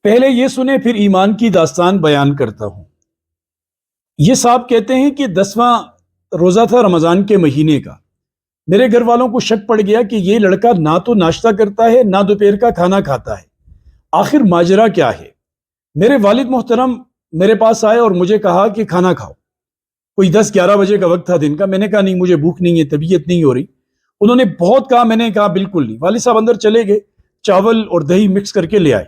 پہلے یہ سنیں پھر ایمان کی داستان بیان کرتا ہوں۔ یہ صاحب کہتے ہیں کہ 10واں روزہ تھا رمضان کے مہینے کا۔ میرے گھر والوں کو شک پڑ گیا کہ یہ لڑکا نہ تو ناشتہ کرتا ہے نہ دوپہر کا کھانا کھاتا ہے، آخر ماجرا کیا ہے؟ میرے والد محترم میرے پاس آئے اور مجھے کہا کہ کھانا کھاؤ۔ کوئی 10-11 بجے کا وقت تھا دن کا۔ میں نے کہا نہیں، مجھے بھوک نہیں ہے، طبیعت نہیں ہو رہی۔ انہوں نے بہت کہا، میں نے کہا بالکل نہیں۔ والد صاحب اندر چلے گئے، چاول اور دہی مکس کر کے لے آئے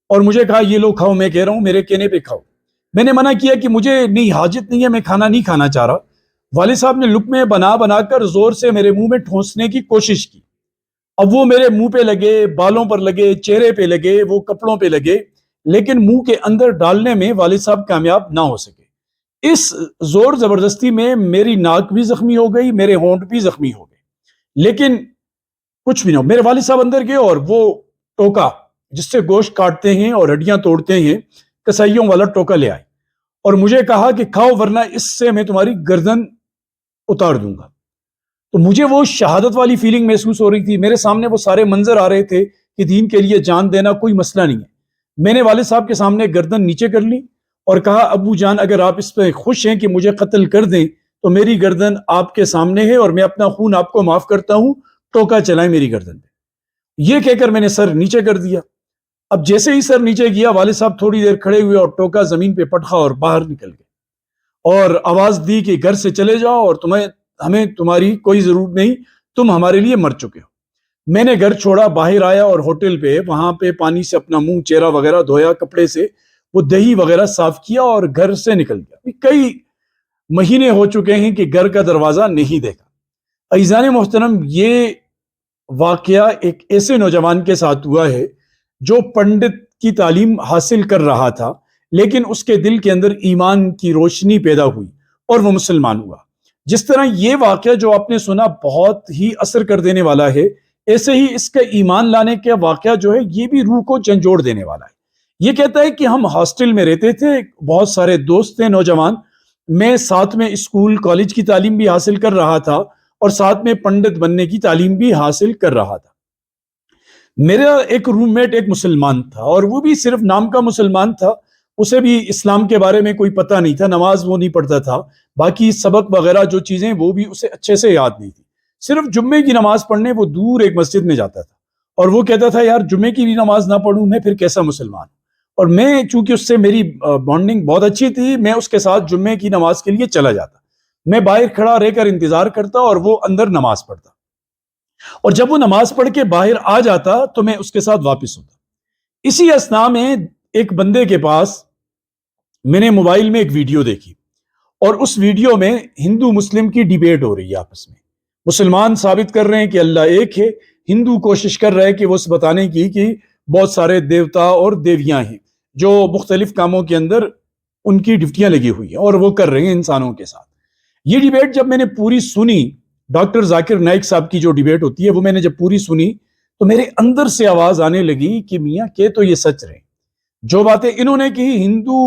اور مجھے کہا یہ لو کھاؤ، میں کہہ رہا ہوں میرے کہنے پہ کھاؤ۔ میں نے منع کیا کہ مجھے نہیں، حاجت نہیں ہے، میں کھانا نہیں کھانا چاہ رہا۔ والد صاحب نے لقمے بنا بنا کر زور سے میرے منہ میں ٹھونسنے کی کوشش کی۔ اب وہ میرے منہ پہ لگے، بالوں پر لگے، چہرے پہ لگے، وہ کپڑوں پہ لگے، لیکن منہ کے اندر ڈالنے میں والد صاحب کامیاب نہ ہو سکے۔ اس زور زبردستی میں میری ناک بھی زخمی ہو گئی، میرے ہونٹ بھی زخمی ہو گئے، لیکن کچھ بھی نہ ہو۔ میرے والد صاحب اندر گئے اور وہ ٹوکا جس سے گوشت کاٹتے ہیں اور ہڈیاں توڑتے ہیں، کسائیوں والا ٹوکا لے آئے اور مجھے کہا کہ کھاؤ ورنہ اس سے میں تمہاری گردن اتار دوں گا۔ تو مجھے وہ شہادت والی فیلنگ محسوس ہو رہی تھی۔ میرے سامنے وہ سارے منظر آ رہے تھے کہ دین کے لیے جان دینا کوئی مسئلہ نہیں ہے۔ میں نے والد صاحب کے سامنے گردن نیچے کر لی اور کہا ابو جان اگر آپ اس پہ خوش ہیں کہ مجھے قتل کر دیں تو میری گردن آپ کے سامنے ہے اور میں اپنا خون آپ کو معاف کرتا ہوں، ٹوکا چلائیں میری گردن پہ۔ یہ کہہ کر میں نے سر نیچے کر دیا۔ اب جیسے ہی سر نیچے گیا، والد صاحب تھوڑی دیر کھڑے ہوئے اور ٹوکا زمین پہ پٹخا اور باہر نکل گئے اور آواز دی کہ گھر سے چلے جاؤ اور ہمیں تمہاری کوئی ضرورت نہیں، تم ہمارے لیے مر چکے ہو۔ میں نے گھر چھوڑا، باہر آیا اور ہوٹل پہ وہاں پہ پانی سے اپنا منہ چہرہ وغیرہ دھویا، کپڑے سے وہ دہی وغیرہ صاف کیا اور گھر سے نکل گیا۔ کئی مہینے ہو چکے ہیں کہ گھر کا دروازہ نہیں دیکھا۔ عزیزان محترم، یہ واقعہ ایک ایسے نوجوان کے ساتھ ہوا ہے جو پنڈت کی تعلیم حاصل کر رہا تھا، لیکن اس کے دل کے اندر ایمان کی روشنی پیدا ہوئی اور وہ مسلمان ہوا۔ جس طرح یہ واقعہ جو آپ نے سنا بہت ہی اثر کر دینے والا ہے، ایسے ہی اس کا ایمان لانے کا واقعہ جو ہے یہ بھی روح کو جھنجھوڑ دینے والا ہے۔ یہ کہتا ہے کہ ہم ہاسٹل میں رہتے تھے، بہت سارے دوست تھے نوجوان، میں ساتھ میں اسکول کالج کی تعلیم بھی حاصل کر رہا تھا اور ساتھ میں پنڈت بننے کی تعلیم بھی حاصل کر رہا تھا۔ میرا ایک روم میٹ ایک مسلمان تھا اور وہ بھی صرف نام کا مسلمان تھا، اسے بھی اسلام کے بارے میں کوئی پتہ نہیں تھا، نماز وہ نہیں پڑھتا تھا، باقی سبق وغیرہ جو چیزیں وہ بھی اسے اچھے سے یاد نہیں تھی۔ صرف جمعے کی نماز پڑھنے وہ دور ایک مسجد میں جاتا تھا اور وہ کہتا تھا یار جمعے کی بھی نماز نہ پڑھوں میں پھر کیسا مسلمان؟ اور میں چونکہ اس سے میری بانڈنگ بہت اچھی تھی، میں اس کے ساتھ جمعے کی نماز کے لیے چلا جاتا، میں باہر کھڑا رہ کر انتظار کرتا اور وہ اندر نماز پڑھتا، اور جب وہ نماز پڑھ کے باہر آ جاتا تو میں اس کے ساتھ واپس ہوتا۔ اسی اثناء میں ایک بندے کے پاس میں نے موبائل میں ایک ویڈیو دیکھی اور اس ویڈیو میں ہندو مسلم کی ڈیبیٹ ہو رہی ہے آپس میں۔ مسلمان ثابت کر رہے ہیں کہ اللہ ایک ہے، ہندو کوشش کر رہے ہیں کہ وہ اس بتانے کی کہ بہت سارے دیوتا اور دیویاں ہیں جو مختلف کاموں کے اندر ان کی ڈیوٹیاں لگی ہوئی ہیں اور وہ کر رہے ہیں انسانوں کے ساتھ۔ یہ ڈیبیٹ جب میں نے پوری سنی، ڈاکٹر ذاکر نائک صاحب کی جو ڈیبیٹ ہوتی ہے وہ میں نے جب پوری سنی تو میرے اندر سے آواز آنے لگی کہ میاں کہ تو یہ سچ رہے، جو باتیں انہوں نے کی ہندو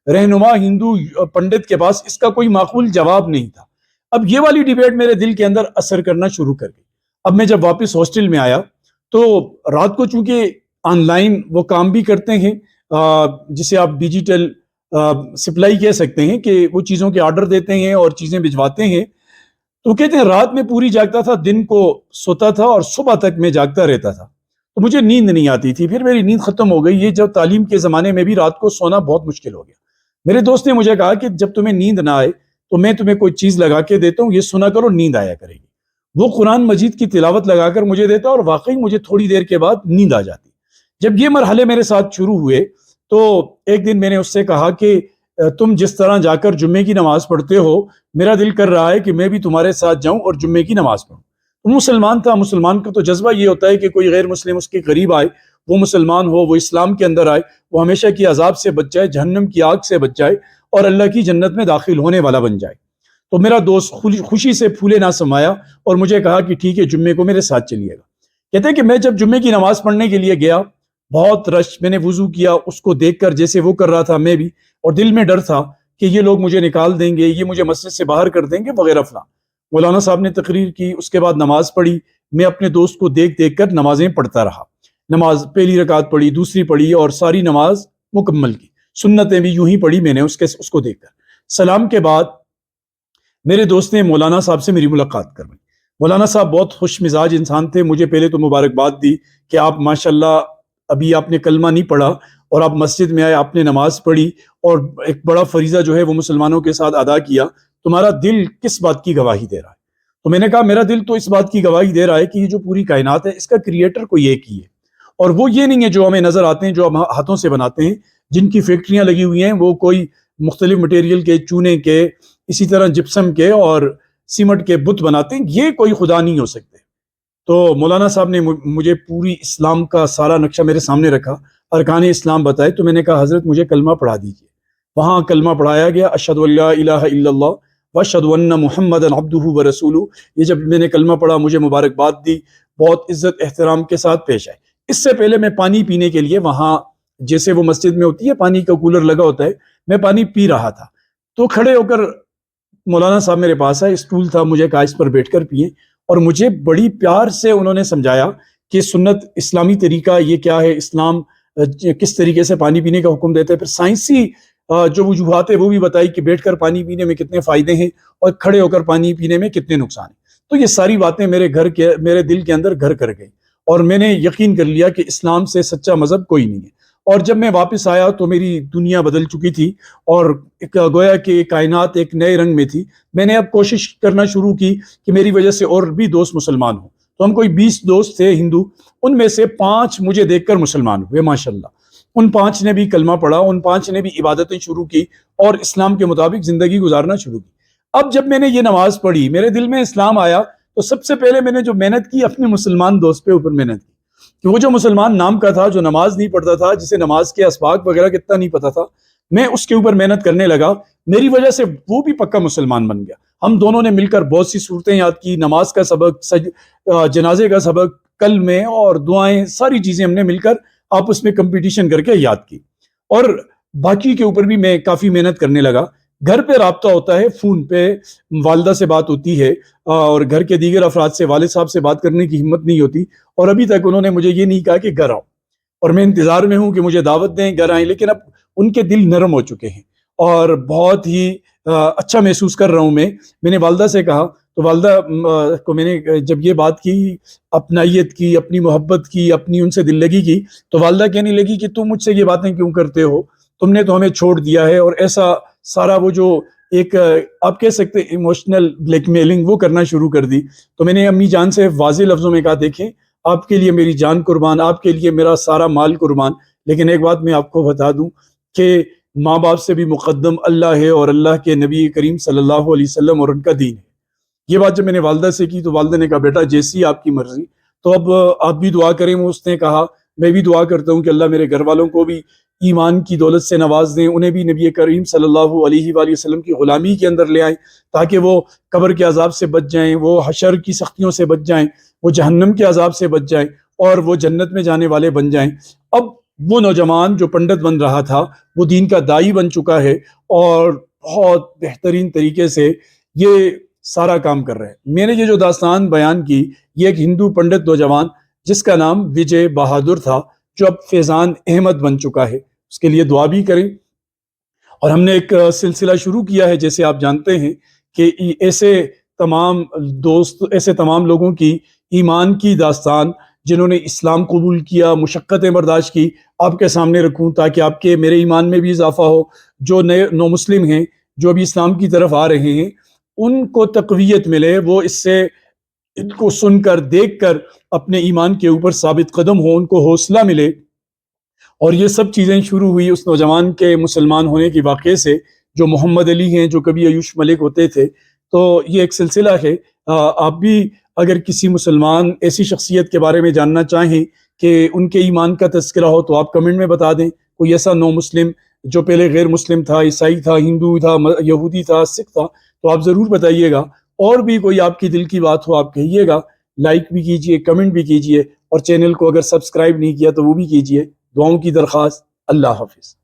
رہنما، ہندو پنڈت کے پاس اس کا کوئی معقول جواب نہیں تھا۔ اب یہ والی ڈیبیٹ میرے دل کے اندر اثر کرنا شروع کر گئی۔ اب میں جب واپس ہاسٹل میں آیا تو رات کو چونکہ آن لائن وہ کام بھی کرتے ہیں، جسے آپ ڈیجیٹل سپلائی کہہ سکتے ہیں، کہ وہ چیزوں کے آرڈر دیتے ہیں اور چیزیں بھجواتے ہیں، تو کہتے ہیں رات میں پوری جاگتا تھا، دن کو سوتا تھا اور صبح تک میں جاگتا رہتا تھا، تو مجھے نیند نہیں آتی تھی۔ پھر میری نیند ختم ہو گئی۔ یہ جو تعلیم کے زمانے میں بھی رات کو سونا بہت مشکل ہو گیا۔ میرے دوست نے مجھے کہا کہ جب تمہیں نیند نہ آئے تو میں تمہیں کوئی چیز لگا کے دیتا ہوں، یہ سنا کرو، نیند آیا کرے گی۔ وہ قرآن مجید کی تلاوت لگا کر مجھے دیتا اور واقعی مجھے تھوڑی دیر کے بعد نیند آ جاتی۔ جب یہ مرحلے میرے ساتھ شروع ہوئے تو ایک دن میں نے اس سے کہا کہ تم جس طرح جا کر جمعے کی نماز پڑھتے ہو، میرا دل کر رہا ہے کہ میں بھی تمہارے ساتھ جاؤں اور جمعے کی نماز پڑھوں۔ وہ مسلمان تھا، مسلمان کا تو جذبہ یہ ہوتا ہے کہ کوئی غیر مسلم اس کے قریب آئے، وہ مسلمان ہو، وہ اسلام کے اندر آئے، وہ ہمیشہ کی عذاب سے بچ جائے، جہنم کی آگ سے بچ جائے اور اللہ کی جنت میں داخل ہونے والا بن جائے۔ تو میرا دوست خوشی سے پھولے نہ سمایا اور مجھے کہا کہ ٹھیک ہے جمعے کو میرے ساتھ چلیے گا۔ کہتے ہیں کہ میں جب جمعے کی نماز پڑھنے کے لیے گیا، بہت رش، میں نے وضو کیا، اس کو دیکھ کر جیسے وہ کر رہا تھا میں بھی، اور دل میں ڈر تھا کہ یہ لوگ مجھے نکال دیں گے، یہ مجھے مسجد سے باہر کر دیں گے وغیرہ فلاں۔ مولانا صاحب نے تقریر کی، اس کے بعد نماز پڑھی، میں اپنے دوست کو دیکھ دیکھ کر نمازیں پڑھتا رہا، نماز پہلی رکعت پڑھی، دوسری پڑھی اور ساری نماز مکمل کی، سنتیں بھی یوں ہی پڑھی میں نے اس کو دیکھ کر۔ سلام کے بعد میرے دوست نے مولانا صاحب سے میری ملاقات کروائی۔ مولانا صاحب بہت خوش مزاج انسان تھے، مجھے پہلے تو مبارکباد دی کہ آپ ماشاءاللہ ابھی آپ نے کلمہ نہیں پڑھا اور آپ مسجد میں آئے، آپ نے نماز پڑھی اور ایک بڑا فریضہ جو ہے وہ مسلمانوں کے ساتھ ادا کیا، تمہارا دل کس بات کی گواہی دے رہا ہے؟ تو میں نے کہا میرا دل تو اس بات کی گواہی دے رہا ہے کہ یہ جو پوری کائنات ہے اس کا کریٹر کوئی ایک ہی ہے، اور وہ یہ نہیں ہے جو ہمیں نظر آتے ہیں، جو ہم ہاتھوں سے بناتے ہیں، جن کی فیکٹریاں لگی ہوئی ہیں، وہ کوئی مختلف مٹیریل کے، چونے کے، اسی طرح جپسم کے اور سیمنٹ کے بت بناتے ہیں، یہ کوئی خدا نہیں ہو سکتے۔ تو مولانا صاحب نے مجھے پوری اسلام کا سارا نقشہ میرے سامنے رکھا، ارکان اسلام بتائے، تو میں نے کہا حضرت مجھے کلمہ پڑھا دیجیے۔ وہاں کلمہ پڑھایا گیا، اشہد ان لا الہ الا اللہ واشہد ان محمدا عبدہ ورسولہ۔ یہ جب میں نے کلمہ پڑھا مجھے مبارکباد دی، بہت عزت احترام کے ساتھ پیش آئے۔ اس سے پہلے میں پانی پینے کے لیے وہاں، جیسے وہ مسجد میں ہوتی ہے پانی کا کولر لگا ہوتا ہے، میں پانی پی رہا تھا، تو کھڑے ہو کر مولانا صاحب میرے پاس آئے، اسٹول تھا، مجھے کہا اس پر بیٹھ کر پیئے، اور مجھے بڑی پیار سے انہوں نے سمجھایا کہ سنت اسلامی طریقہ یہ کیا ہے، اسلام کس طریقے سے پانی پینے کا حکم دیتا ہے، پھر سائنسی جو وجوہات ہے وہ بھی بتائی کہ بیٹھ کر پانی پینے میں کتنے فائدے ہیں اور کھڑے ہو کر پانی پینے میں کتنے نقصان ہیں۔ تو یہ ساری باتیں میرے دل کے اندر گھر کر گئی، اور میں نے یقین کر لیا کہ اسلام سے سچا مذہب کوئی نہیں ہے۔ اور جب میں واپس آیا تو میری دنیا بدل چکی تھی، اور گویا کہ کائنات ایک نئے رنگ میں تھی۔ میں نے اب کوشش کرنا شروع کی کہ میری وجہ سے اور بھی دوست مسلمان ہوں، تو ہم کوئی 20 دوست تھے ہندو، ان میں سے 5 مجھے دیکھ کر مسلمان ہوئے ماشاءاللہ۔ ان 5 نے بھی کلمہ پڑھا، ان 5 نے بھی عبادتیں شروع کی اور اسلام کے مطابق زندگی گزارنا شروع کی۔ اب جب میں نے یہ نماز پڑھی، میرے دل میں اسلام آیا، تو سب سے پہلے میں نے جو محنت کی اپنے مسلمان دوست پہ اوپر محنت کی، کہ وہ جو مسلمان نام کا تھا، جو نماز نہیں پڑھتا تھا، جسے نماز کے اسباق وغیرہ کتنا نہیں پتا تھا، میں اس کے اوپر محنت کرنے لگا۔ میری وجہ سے وہ بھی پکا مسلمان بن گیا۔ ہم دونوں نے مل کر بہت سی صورتیں یاد کی، نماز کا سبق، جنازے کا سبق، کلمے اور دعائیں، ساری چیزیں ہم نے مل کر آپس میں کمپٹیشن کر کے یاد کی، اور باقی کے اوپر بھی میں کافی محنت کرنے لگا۔ گھر پہ رابطہ ہوتا ہے، فون پہ والدہ سے بات ہوتی ہے، اور گھر کے دیگر افراد سے، والد صاحب سے بات کرنے کی ہمت نہیں ہوتی، اور ابھی تک انہوں نے مجھے یہ نہیں کہا کہ گھر آؤ، اور میں انتظار میں ہوں کہ مجھے دعوت دیں، گھر آئیں، لیکن اب ان کے دل نرم ہو چکے ہیں اور بہت ہی اچھا محسوس کر رہا ہوں۔ میں نے والدہ سے کہا، تو والدہ کو میں نے جب یہ بات کی، اپنائیت کی، اپنی محبت کی، اپنی ان سے دل لگی کی، تو والدہ کہنے لگی کہ تم مجھ سے یہ باتیں کیوں کرتے ہو، تم نے تو ہمیں چھوڑ دیا ہے، اور ایسا سارا وہ جو ایک آپ کہہ سکتے ایموشنل بلیک میلنگ وہ کرنا شروع کر دی۔ تو میں نے امی جان سے واضح لفظوں میں کہا، دیکھیں آپ کے لیے میری جان قربان، آپ کے لیے میرا سارا مال قربان، لیکن ایک بات میں آپ کو بتا دوں کہ ماں باپ سے بھی مقدم اللہ ہے، اور اللہ کے نبی کریم صلی اللہ علیہ وسلم اور ان کا دین ہے۔ یہ بات جب میں نے والدہ سے کی تو والدہ نے کہا، بیٹا جیسی آپ کی مرضی، تو اب آپ بھی دعا کریں۔ اس نے کہا، میں بھی دعا کرتا ہوں کہ اللہ میرے گھر والوں کو بھی ایمان کی دولت سے نواز دیں، انہیں بھی نبی کریم صلی اللہ علیہ وآلہ وسلم کی غلامی کے اندر لے آئیں، تاکہ وہ قبر کے عذاب سے بچ جائیں، وہ حشر کی سختیوں سے بچ جائیں، وہ جہنم کے عذاب سے بچ جائیں، اور وہ جنت میں جانے والے بن جائیں۔ اب وہ نوجوان جو پنڈت بن رہا تھا، وہ دین کا داعی بن چکا ہے، اور بہت بہترین طریقے سے یہ سارا کام کر رہے ہیں۔ میں نے یہ جو داستان بیان کی، یہ ایک ہندو پنڈت نوجوان جس کا نام وجے بہادر تھا، جو اب فیضان احمد بن چکا ہے، اس کے لیے دعا بھی کریں۔ اور ہم نے ایک سلسلہ شروع کیا ہے، جیسے آپ جانتے ہیں کہ ایسے تمام دوست، ایسے تمام لوگوں کی ایمان کی داستان جنہوں نے اسلام قبول کیا، مشقتیں برداشت کی، آپ کے سامنے رکھوں، تاکہ آپ کے میرے ایمان میں بھی اضافہ ہو۔ جو نئے نو مسلم ہیں، جو ابھی اسلام کی طرف آ رہے ہیں، ان کو تقویت ملے، وہ اس سے ان کو سن کر، دیکھ کر اپنے ایمان کے اوپر ثابت قدم ہو، ان کو حوصلہ ملے۔ اور یہ سب چیزیں شروع ہوئی اس نوجوان کے مسلمان ہونے کے واقعے سے، جو محمد علی ہیں، جو کبھی ایوش ملک ہوتے تھے۔ تو یہ ایک سلسلہ ہے۔ آپ بھی اگر کسی مسلمان ایسی شخصیت کے بارے میں جاننا چاہیں کہ ان کے ایمان کا تذکرہ ہو، تو آپ کمنٹ میں بتا دیں۔ کوئی ایسا نو مسلم جو پہلے غیر مسلم تھا، عیسائی تھا، ہندو تھا، یہودی تھا، سکھ تھا، تو آپ ضرور بتائیے گا۔ اور بھی کوئی آپ کی دل کی بات ہو، آپ کہیے گا، لائک بھی کیجئے، کمنٹ بھی کیجئے، اور چینل کو اگر سبسکرائب نہیں کیا تو وہ بھی کیجئے۔ دعاؤں کی درخواست۔ اللہ حافظ۔